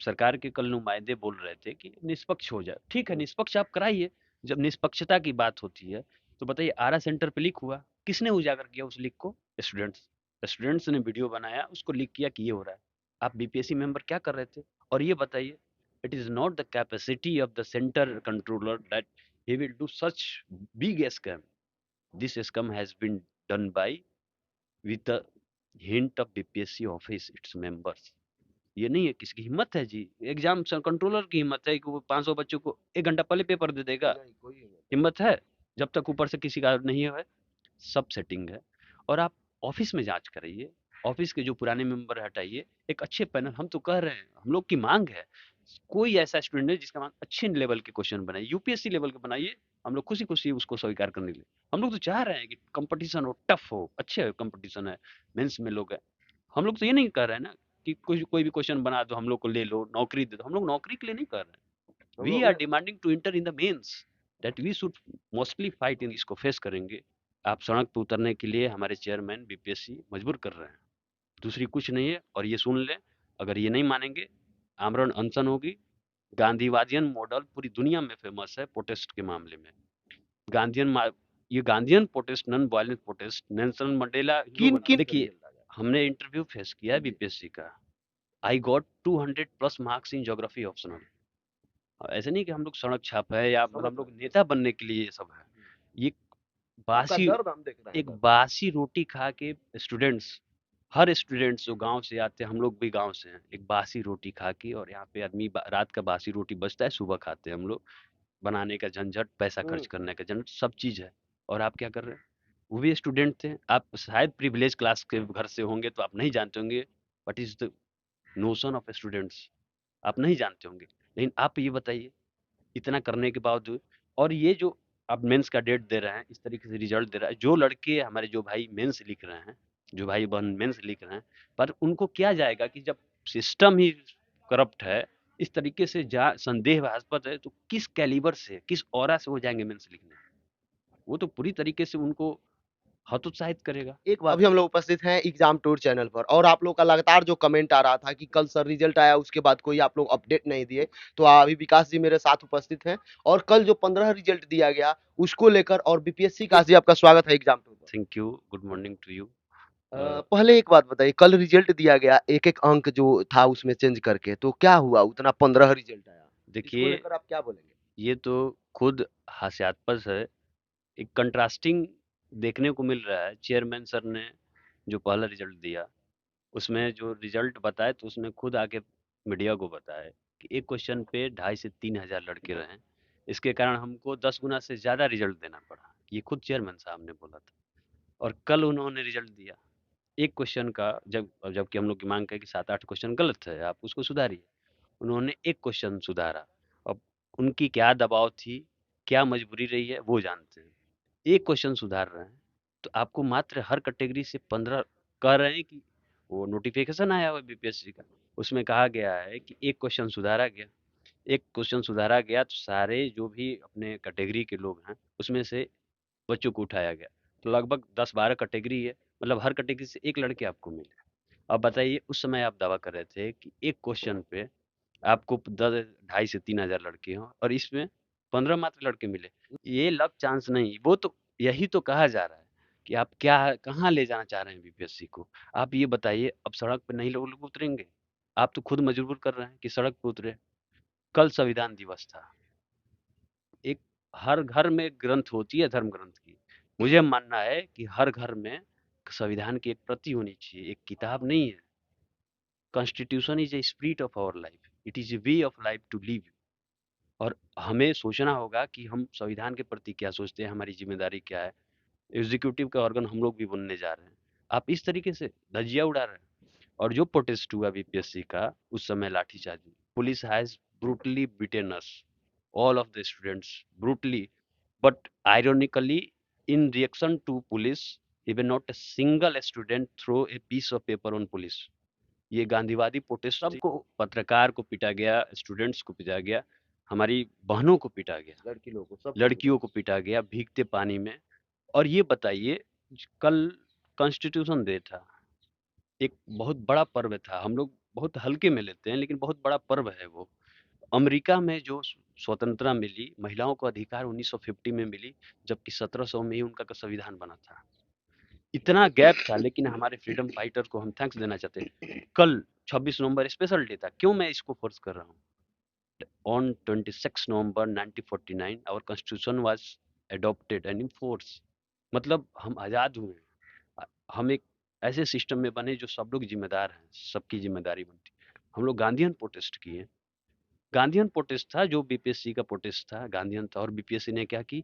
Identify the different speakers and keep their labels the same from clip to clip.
Speaker 1: सरकार के कल नुमाइंदे बोल रहे थे कि निष्पक्ष हो जाए। ठीक है, निष्पक्ष आप कराइए। जब निष्पक्षता की बात होती है, तो बताइए आरा सेंटर पे लीक हुआ, किसने उजागर किया उस लीक को? स्टूडेंट्स। स्टूडेंट्स ने वीडियो बनाया, उसको लीक किया कि ये हो रहा है। आप बीपीएससी मेंबर क्या कर रहे थे? और ये बताइए, it is not the capacity of the centre controller that he will do such big scam. This scam has been done by with the hint of BPSC office, its members. ये नहीं है किसी की हिम्मत है जी, एग्जाम कंट्रोलर की हिम्मत है कि वो 500 बच्चों को 1 घंटा पहले पेपर दे देगा?
Speaker 2: नहीं, कोई नहीं।
Speaker 1: हिम्मत है? जब तक ऊपर से किसी का नहीं है, सब सेटिंग है। और आप ऑफिस में जांच कराइए, ऑफिस के जो पुराने मेंबर हटाइए, एक अच्छे पैनल, हम तो कह रहे हैं, हम लोग की मांग है, कोई ऐसा स्टूडेंट है जिसका मांग अच्छे लेवल के क्वेश्चन बनाइए, यूपीएससी लेवल के बनाइए, हम लोग खुशी खुशी उसको स्वीकार करने के लिए। हम लोग तो चाह रहे हैं कि कंपटीशन हो, टफ हो, अच्छे कंपटीशन है, मेंस में लोग है। हम लोग तो ये नहीं कर रहे हैं ना कि कोई कोई भी क्वेश्चन बना दो, हम लोग को ले लो, नौकरी दे दो। हम लोग नौकरी के लिए नहीं कर रहे हैं।
Speaker 2: हम
Speaker 1: वी
Speaker 2: लोग
Speaker 1: are demanding to enter in the mains, that we should mostly fight in, इसको फेस करेंगे। आप सड़क पे उतरने के लिए हमारे चेयरमैन बीपीएससी मजबूर कर रहे हैं, दूसरी कुछ नहीं है। और ये सुन लें, अगर ये नहीं मानेंगे, आमरण अनशन होगी। गांधीवादियन मॉडल पूरी दुनिया में फेमस है प्रोटेस्ट के मामले में। गांधीयन ये Gandhian protest, non violence protest, Nelson Mandela,
Speaker 2: hero
Speaker 1: किन
Speaker 2: बनाने
Speaker 1: किन
Speaker 2: का
Speaker 1: देखिए,
Speaker 2: रिजल्ट आ गया।
Speaker 1: हमने इंटरव्यू फेस किया है बीपीएससी का। I got 200 plus marks in geography optional. ऐसे नहीं कि हम लोग सड़क छाप है या मतलब
Speaker 2: समझ
Speaker 1: हम
Speaker 2: रहे
Speaker 1: लोग
Speaker 2: हैं, समझ
Speaker 1: नेता बनने के लिए ये सब है।
Speaker 2: रहे हैं।
Speaker 1: ये
Speaker 2: आपका
Speaker 1: बासी,
Speaker 2: दर्द हम देख रहे हैं,
Speaker 1: एक
Speaker 2: दर्द।
Speaker 1: बासी रोटी खा के स्टूडेंट्स, हर स्टूडेंट्स जो गांव से आते हैं, हम लोग भी गांव से हैं, एक बासी रोटी खा के, और यहाँ पे आदमी रात का बासी रोटी बचता है, सुबह खाते हैं हम लोग। बनाने का झंझट, पैसा खर्च करने का झंझट, सब चीज है। और आप क्या कर रहे हैं? वो भी स्टूडेंट थे, आप शायद प्रिविलेज क्लास के घर से होंगे तो आप नहीं जानते होंगे what is the notion of students, आप नहीं जानते होंगे। लेकिन आप ये बताइए, इतना करने के बावजूद, और ये जो अब मेंस का डेट दे रहे हैं, इस तरीके से रिजल्ट दे रहा है, जो लड़के हमारे, जो भाई मेंस लिख रहे हैं, जो भाई बहन मेंस लिख रहे हैं, पर उनको क्या जाएगा कि जब सिस्टम ही करप्ट है, इस तरीके से जा संदेहास्पद है, तो किस कैलिबर से, किस ऑरा से वो जाएंगे मेंस लिखने? वो तो पूरी तरीके से उनको हतोत्साहित करेगा।
Speaker 2: एक बात, अभी हम लोग उपस्थित हैं एग्जाम टूर चैनल पर, और आप लोग का लगातार जो कमेंट आ रहा था कि कल सर रिजल्ट आया उसके बाद कोई आप लोग अपडेट नहीं दिए। तो अभी विकास जी मेरे साथ उपस्थित हैं, और कल जो 15 रिजल्ट दिया गया उसको लेकर, और बीपीएससी का जी आपका स्वागत है एग्जाम टूर पर।
Speaker 1: Thank you, good morning to you.
Speaker 2: पहले एक बात बताइए, कल रिजल्ट दिया गया, एक एक अंक जो था उसमें चेंज करके, तो क्या हुआ उतना 15 रिजल्ट आया? इसको
Speaker 1: देखिए,
Speaker 2: लेकर आप क्या बोलेंगे?
Speaker 1: ये तो खुद हास्यास्पद है, एक कंट्रास्टिंग देखने को मिल रहा है। चेयरमैन सर ने जो पहला रिजल्ट दिया, उसमें जो रिजल्ट बताए, तो उसमें खुद आके मीडिया को बताया कि एक क्वेश्चन पे 2,500 से 3,000 लड़के रहे, इसके कारण हमको 10 गुना से ज्यादा रिजल्ट देना पड़ा। ये खुद चेयरमैन साहब ने बोला था। और कल उन्होंने रिजल्ट दिया, एक क्वेश्चन का, जबकि हम लोग की मांग है कि 7-8 क्वेश्चन गलत है, आप उसको सुधारिए। उन्होंने एक क्वेश्चन सुधारा। अब उनकी क्या दबाव थी, क्या मजबूरी रही है, वो जानते हैं। एक क्वेश्चन सुधार रहे हैं, तो आपको मात्र हर कैटेगरी से 15 कह रहे हैं कि वो नोटिफिकेशन आया हुआ है बीपीएससी का, उसमें कहा गया है कि एक क्वेश्चन सुधारा गया। एक क्वेश्चन सुधारा गया तो सारे जो भी अपने कैटेगरी के लोग हैं, उसमें से बच्चों को उठाया गया। तो लगभग 10-12 कैटेगरी है, मतलब हर कैटेगरी से एक लड़के आपको मिले। अब बताइए, उस समय आप दावा कर रहे थे कि एक क्वेश्चन पे आपको 2,500 से 3,000 लड़के हों, और इसमें 15 मात्र लड़के मिले। ये लक चांस नहीं, वो तो यही तो कहा जा रहा है कि आप क्या, कहाँ ले जाना चाह रहे हैं बीपीएससी को। आप ये बताइए, अब सड़क पे नहीं लोग उतरेंगे? आप तो खुद मजबूर कर रहे हैं कि सड़क पे उतरे। कल संविधान दिवस था, एक, हर घर में एक ग्रंथ होती है धर्म ग्रंथ की। मुझे मानना है कि हर घर में संविधान की एक प्रति होनी चाहिए, एक किताब नहीं है। Constitution is a spirit of our life, it is a way of life to live. और हमें सोचना होगा कि हम संविधान के प्रति क्या सोचते हैं, हमारी जिम्मेदारी क्या है। एग्जीक्यूटिव का ऑर्गन हम लोग भी बनने जा रहे हैं, आप इस तरीके से धज्जियां उड़ा रहे हैं। और जो प्रोटेस्ट हुआ बीपीएससी का, उस समय लाठीचार्ज, police has brutally beaten us, all of the students brutally, but ironically, in reaction to police, even not a single student throw a piece of paper on police. ये गांधीवादी प्रोटेस्ट, सबको, पत्रकार को पीटा गया, स्टूडेंट्स को पीटा गया, हमारी बहनों को पीटा गया,
Speaker 2: लड़की लोगों को, सबको पीटा
Speaker 1: लड़कियों
Speaker 2: गया।
Speaker 1: को पीटा गया भीगते पानी में। और ये बताइए, कल कॉन्स्टिट्यूशन डे था, एक बहुत बड़ा पर्व था, हम लोग बहुत हल्के में लेते हैं, लेकिन बहुत बड़ा पर्व है वो। अमेरिका में जो स्वतंत्रता मिली, महिलाओं को अधिकार 1950 में मिली, जबकि 1700 में ही उनका संविधान बना था। इतना गैप था, लेकिन हमारे फ्रीडम फाइटर को हम थैंक्स देना चाहते हैं। कल 26 नवंबर स्पेशल डे था, क्यों मैं इसको फोर्स कर रहा हूँ? On 26 November 1949 our constitution was adopted and enforced। मतलब हम आजाद हुए। हम एक ऐसे सिस्टम में बने जो सब लोग जिम्मेदार हैं, सबकी जिम्मेदारी बनती। हम लोग गांधीयन प्रोटेस्ट किए। गांधीयन प्रोटेस्ट था जो बीपीएससी का प्रोटेस्ट था, गांधीयन था। और बीपीएससी ने क्या की,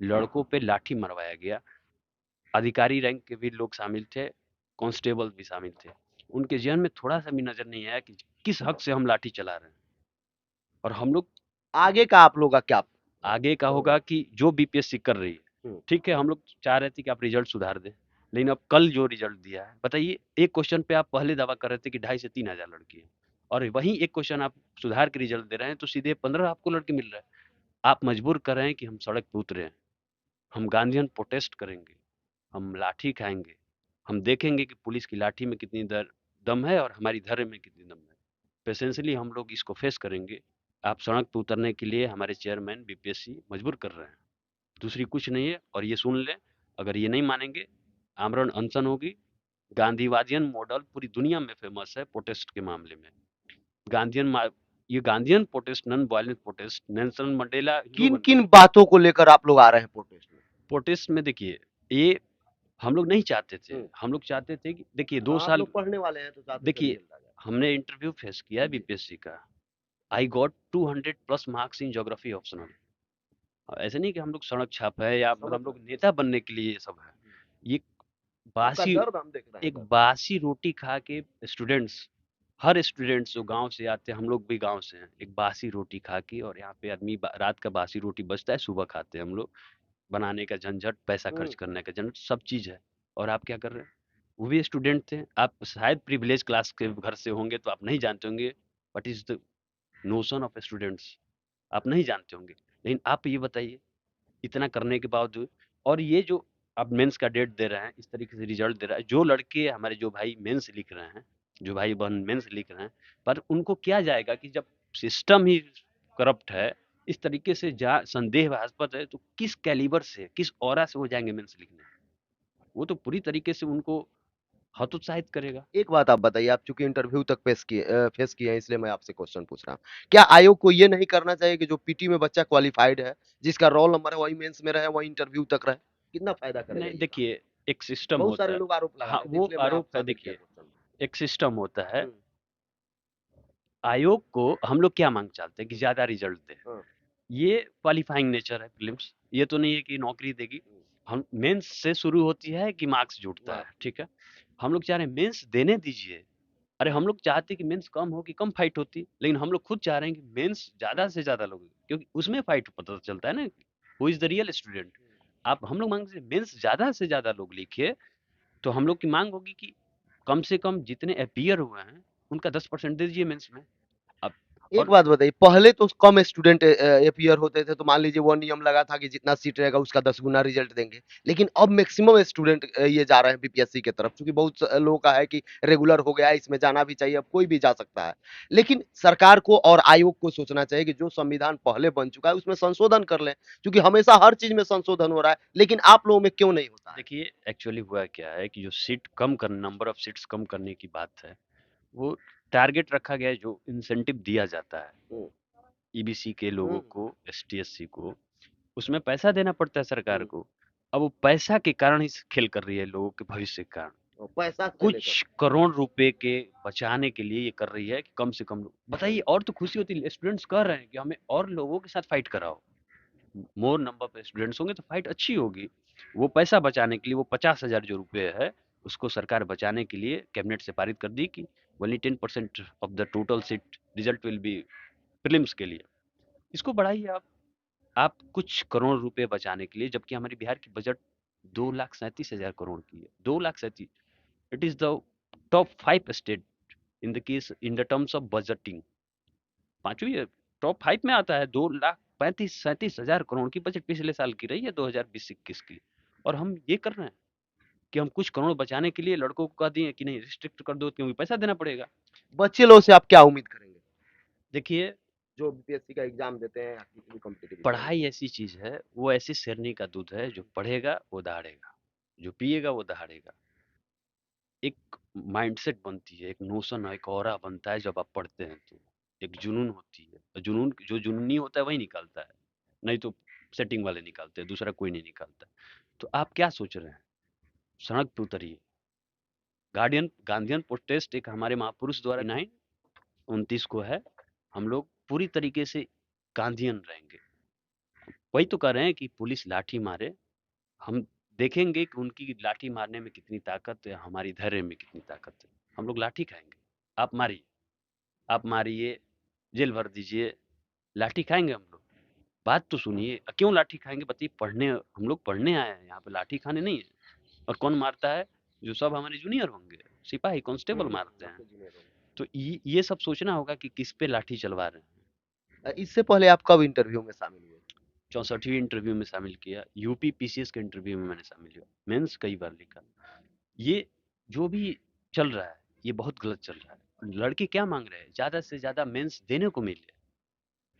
Speaker 1: लड़कों पे लाठी मरवाया गया। अधिकारी रैंक के भी लोग शामिल थे, कांस्टेबल भी शामिल थे। उनके जहन में थोड़ा सा भी नजर नहीं आया कि किस हक से हम लाठी चला रहे हैं। और हम लोग
Speaker 2: आगे का आप लोग का क्या?
Speaker 1: आगे का होगा कि जो बीपीएससी कर रही है,
Speaker 2: हुँ।
Speaker 1: ठीक है, हम लोग चाह रहे थे कि आप रिजल्ट सुधार दें। लेकिन अब कल जो रिजल्ट दिया है, बताइए, एक क्वेश्चन पे आप पहले दावा कर रहे थे कि 2,500 से 3,000 लड़की है, और वहीं एक क्वेश्चन आप सुधार के रिजल्ट दे रहे हैं तो सीधे 15 आपको लड़के मिल रहे हैं। आप मजबूर कर रहे हैं कि हम सड़क पे उतरे हैं, हम गांधीयन प्रोटेस्ट करेंगे, हम लाठी खाएंगे, हम देखेंगे कि पुलिस की लाठी में कितनी दम है और हमारी धैर्य में कितनी दम है। पेशेंसली हम लोग इसको फेस करेंगे। आप सड़क पे उतरने के लिए हमारे चेयरमैन बीपीएससी मजबूर कर रहे हैं, दूसरी कुछ नहीं है। और ये सुन लें, अगर ये नहीं मानेंगे, आमरण अनशन होगी। गांधीवादियन मॉडल पूरी दुनिया में फेमस है प्रोटेस्ट के मामले में। गांधीयन ये Gandhian protest, non violent protest, Nelson Mandela hero बन गए।
Speaker 2: किन-किन बातों को लेकर आप लोग आ रहे हैं प्रोटेस्ट में?
Speaker 1: प्रोटेस्ट में देखिए, ये हम लोग नहीं चाहते थे।
Speaker 2: हुँ।
Speaker 1: हम लोग चाहते थे कि देखिए, दो
Speaker 2: हाँ, आप
Speaker 1: साल
Speaker 2: लोग पढ़ने वाले हैं तो चाहते थे
Speaker 1: देखिए,
Speaker 2: रिजल्ट आ जाए।
Speaker 1: हमने इंटरव्यू फेस किया है
Speaker 2: जी।
Speaker 1: बीपीएससी का। I got 200 plus marks in geography optional. ऐसे नहीं कि हम लोग सड़क छाप है या मतलब
Speaker 2: समझ
Speaker 1: हम लोग
Speaker 2: सकते हैं।
Speaker 1: नेता बनने के लिए ये सब है। ये
Speaker 2: आपका
Speaker 1: बासी
Speaker 2: दर्द हम देख रहे हैं
Speaker 1: एक
Speaker 2: बस।
Speaker 1: बासी रोटी खा के स्टूडेंट्स, हर स्टूडेंट्स जो गांव से आते हैं, हम लोग भी गांव से हैं, एक बासी रोटी खा के, और यहाँ पे आदमी रात का बासी रोटी बचता है, सुबह खाते हैं हम लोग। बनाने का झंझट, पैसा खर्च
Speaker 2: हुँ।
Speaker 1: करने का झंझट, सब चीज है। और आप क्या कर रहे हैं? वो भी स्टूडेंट थे। आप शायद प्रिविलेज क्लास के घर से होंगे तो आप नहीं जानते होंगे what is the notion of students, आप नहीं जानते होंगे। लेकिन आप ये बताइए, इतना करने के बावजूद, और ये जो अब मेंस का डेट दे रहे हैं, इस तरीके से रिजल्ट दे रहा है, जो लड़के हमारे, जो भाई मेंस लिख रहे हैं, जो भाई बहन मेंस लिख रहे हैं, पर उनको क्या जाएगा कि जब सिस्टम ही करप्ट है, इस तरीके से जा संदेहास्पद है, तो किस कैलिबर से, किस ऑरा से वो जाएंगे मेंस लिखने? वो तो पूरी तरीके से उनको हतोत्साहित करेगा।
Speaker 2: एक बात आप बताइए, आप चूँकि इंटरव्यू तक फेस किए हैं इसलिए मैं आपसे क्वेश्चन पूछ रहा हूँ। क्या आयोग को ये नहीं करना चाहिए कि जो पीटी में बच्चा क्वालिफाइड है, जिसका रोल नंबर है वही मेंस में रहे, वही इंटरव्यू तक रहे? कितना फ़ायदा करेगा
Speaker 1: नहीं,
Speaker 2: ये काम?
Speaker 1: देखिए, एक सिस्टम
Speaker 2: बहुत
Speaker 1: होता
Speaker 2: सारे
Speaker 1: है।
Speaker 2: लोग आरोप लगा
Speaker 1: हाँ,
Speaker 2: रहे थे
Speaker 1: वो
Speaker 2: इसलिए मैं
Speaker 1: आरोप है।
Speaker 2: शामिल किया
Speaker 1: देखिए,
Speaker 2: क्वेश्चन में।
Speaker 1: एक सिस्टम होता है।
Speaker 2: हुँ।
Speaker 1: आयोग को हम लोग क्या मांग चाहते हैं कि ज्यादा रिजल्ट दे।
Speaker 2: हाँ।
Speaker 1: ये क्वालिफाइंग नेचर है प्रीलिम्स, ये तो नहीं है कि नौकरी देगी। हम मेंस से शुरू होती है कि मार्क्स जुड़ता है,
Speaker 2: मार्क्स।
Speaker 1: ठीक है। हम लोग चाह रहे हैं मेंस देने दीजिए। अरे, हम लोग चाहते हैं कि मेंस कम हो कि कम फाइट होती, लेकिन हम लोग खुद चाह रहे हैं कि मेंस ज्यादा से ज्यादा लोग, क्योंकि उसमें फाइट पता चलता है ना, who is the real student. आप हम लोग मांग से मेंस ज्यादा से ज्यादा लोग लिखिए, तो हम लोग की मांग होगी कि कम से कम जितने अपीयर हुए हैं उनका 10% दे दीजिए मेंस में। अब
Speaker 2: एक
Speaker 1: और
Speaker 2: बात बताइए, पहले तो कम स्टूडेंट अपीयर होते थे, तो मान लीजिए वो नियम लगा था कि जितना सीट रहेगा उसका 10 गुना रिजल्ट देंगे। लेकिन अब मैक्सिमम स्टूडेंट ये जा रहे हैं बीपीएससी की तरफ, चूँकि बहुत लोगों का है कि रेगुलर हो गया है, इसमें जाना भी चाहिए, अब कोई भी जा सकता है। लेकिन सरकार को और आयोग को सोचना चाहिए कि जो संविधान पहले बन चुका है, उसमें संशोधन कर लें, क्योंकि हमेशा हर चीज़ में संशोधन हो रहा है, लेकिन आप लोगों में क्यों नहीं होता है?
Speaker 1: देखिए, एक्चुअली हुआ क्या है कि जो सीट कम कर नंबर ऑफ सीट्स कम करने की बात है, वो टारगेट रखा गया है, जो इंसेंटिव दिया जाता है
Speaker 2: हुँ,
Speaker 1: ईबीसी के लोगों
Speaker 2: हुँ,
Speaker 1: को, एसटी एससी को, उसमें पैसा देना पड़ता है सरकार
Speaker 2: हुँ।
Speaker 1: को। अब वो पैसा के कारण ही खेल कर रही है, लोगों के भविष्य के कारण।
Speaker 2: और पैसा से लेकर
Speaker 1: कुछ करोड़ रुपए के बचाने के लिए ये कर रही है कि कम से कम लोग बताइए। और तो खुशी होती है, स्टूडेंट्स कह रहे हैं कि हमें और लोगों के साथ फाइट कराओ, मोर नंबर पे स्टूडेंट्स होंगे तो फाइट अच्छी होगी। वो पैसा बचाने के लिए, वो 50,000 जो रुपए है, उसको सरकार बचाने के लिए कैबिनेट से पारित कर दी कि only 10% of the total seat result will be prelims के लिए। इसको बढ़ाइए आप कुछ करोड़ रुपए बचाने के लिए, जबकि हमारे बिहार की बजट 2,37,000 करोड़ की है। 2,37,000। It is the top 5 state in the case, in the terms of budgeting. पांचवी टॉप 5 में आता है। 2,35,37,000 करोड़ की बजट पिछले साल की रही है, 2020-21 की। और हम ये कर रहे हैं। कि हम कुछ करोड़ बचाने के लिए लड़कों को कह दिए कि नहीं रिस्ट्रिक्ट कर दो क्योंकि पैसा देना पड़ेगा।
Speaker 2: बच्चे लोग से आप क्या उम्मीद करेंगे?
Speaker 1: देखिए,
Speaker 2: जो बीपीएससी का एग्ज़ाम देते हैं या किसी भी कॉम्पिटिटिव एग्ज़ाम
Speaker 1: पढ़ाई
Speaker 2: देते हैं।
Speaker 1: ऐसी चीज़ है, वो ऐसी शेरनी का दूध है, जो पढ़ेगा वो दहाड़ेगा, जो पिएगा वो दहाड़ेगा। एक माइंडसेट बनती है, एक नोशन एक ऑरा बनता है जब आप पढ़ते हैं तो। एक जुनून होती है, और जुनून जो जुनूनी होता है वही निकालता है, नहीं तो सेटिंग वाले निकालते हैं, दूसरा कोई नहीं निकालता। तो आप क्या सोच रहे हैं? सड़क पे उतरिए। गार्डियन गांधीयन प्रोटेस्ट एक हमारे महापुरुष द्वारा 29 को है। हम लोग पूरी तरीके से गांधीयन रहेंगे। वही तो कह रहे हैं कि पुलिस लाठी मारे, हम देखेंगे कि उनकी लाठी मारने में कितनी ताकत है, हमारी धैर्य में कितनी ताकत है। हम लोग लाठी खाएँगे, आप मारिए, जेल भर दीजिए, लाठी खाएँगे हम लोग। बात तो सुनिए, क्यों लाठी खाएँगे बताइए? पढ़ने हम लोग पढ़ने आए हैं, यहाँ पे लाठी खाने नहीं है। और कौन मारता है? जो सब हमारे जूनियर होंगे, सिपाही, कांस्टेबल मारते हैं।
Speaker 2: आपके जूनियर होंगे।
Speaker 1: तो ये सब सोचना होगा कि किस पे लाठी चलवा रहे हैं।
Speaker 2: इससे पहले आप कब इंटरव्यू में शामिल हुए?
Speaker 1: 64वीं इंटरव्यू में शामिल किया, यूपी पीसीएस के इंटरव्यू में मैंने शामिल हुआ, मेंस कई बार लिखा। ये जो भी चल रहा है, ये बहुत गलत चल रहा है। लड़के क्या मांग रहे हैं? ज़्यादा से ज़्यादा मेंस देने को मिले।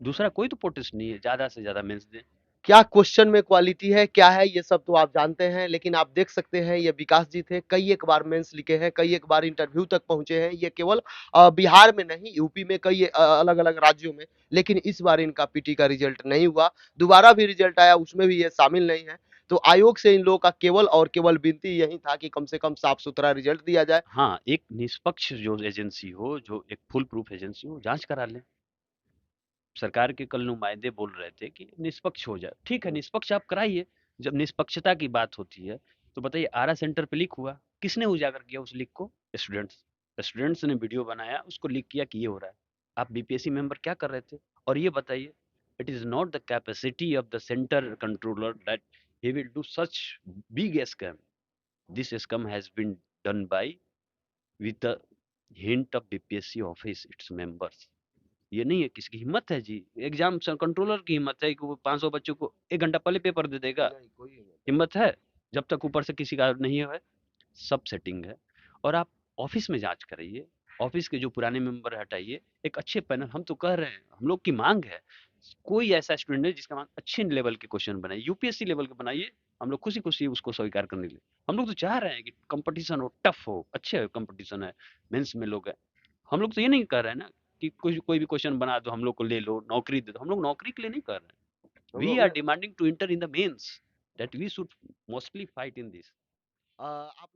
Speaker 1: दूसरा कोई तो प्रोटेस्ट नहीं है, ज़्यादा से ज़्यादा मेंस दें।
Speaker 2: क्या क्वेश्चन में क्वालिटी है, क्या है, ये सब तो आप जानते हैं, लेकिन आप देख सकते हैं ये विकास जी थे, कई एक बार मेंस लिखे हैं, कई एक बार इंटरव्यू तक पहुँचे हैं। ये केवल बिहार में नहीं, यूपी में कई अलग-अलग राज्यों में, लेकिन इस बार इनका पीटी का रिजल्ट नहीं हुआ। दोबारा भी रिजल्ट आया, उसमें भी ये शामिल नहीं है। तो आयोग से इन लोगों का केवल और केवल विनती यही था कि कम से कम साफ-सुथरा रिजल्ट दिया जाए।
Speaker 1: हाँ, एक निष्पक्ष जो एजेंसी हो, जो एक फुल प्रूफ एजेंसी हो, जाँच करा लें। सरकार के कल नुमाइंदे बोल रहे थे कि निष्पक्ष हो जाए। ठीक है,
Speaker 2: हुँ।
Speaker 1: निष्पक्ष आप कराइए। जब निष्पक्षता की बात होती है, तो बताइए आरा सेंटर पे लीक हुआ, किसने उजागर किया उस लीक को? स्टूडेंट्स। स्टूडेंट्स ने वीडियो बनाया, उसको लीक किया कि ये हो रहा है। आप बीपीएससी मेंबर क्या कर रहे थे? और ये बताइए, it is not the capacity of the centre controller that he will do such big scam. This scam has been done by with the hint of BPSC office, its members. ये नहीं है किसकी हिम्मत है जी, एग्जाम कंट्रोलर की हिम्मत है कि वो 500 बच्चों को 1 घंटा पहले पेपर दे देगा।
Speaker 2: नहीं, कोई नहीं।
Speaker 1: हिम्मत है? जब तक ऊपर से किसी का नहीं है, सब सेटिंग है। और आप ऑफिस में जांच कराइए, ऑफिस के जो पुराने मेंबर हटाइए, एक अच्छे पैनल, हम तो कह रहे हैं, हम लोग की मांग है, कोई ऐसा स्टूडेंट है जिसका मांग अच्छे लेवल के क्वेश्चन बनाइए, यूपीएससी लेवल के बनाइए। हम लोग खुशी खुशी उसको स्वीकार करने लिए, हम लोग तो चाह रहे हैं कि कंपटीशन हो, टफ हो, अच्छे कंपटीशन है, मेंस में लोग हैं। हम लोग तो ये नहीं कर रहे हैं ना कि कोई भी क्वेश्चन बना दो, हम लोग को ले लो, नौकरी दे दो। हम लोग नौकरी के लिए नहीं कर रहे हैं।
Speaker 2: हम
Speaker 1: वी
Speaker 2: लोग
Speaker 1: आर
Speaker 2: ये
Speaker 1: demanding to enter in the mains, that we should mostly fight in this.
Speaker 2: आप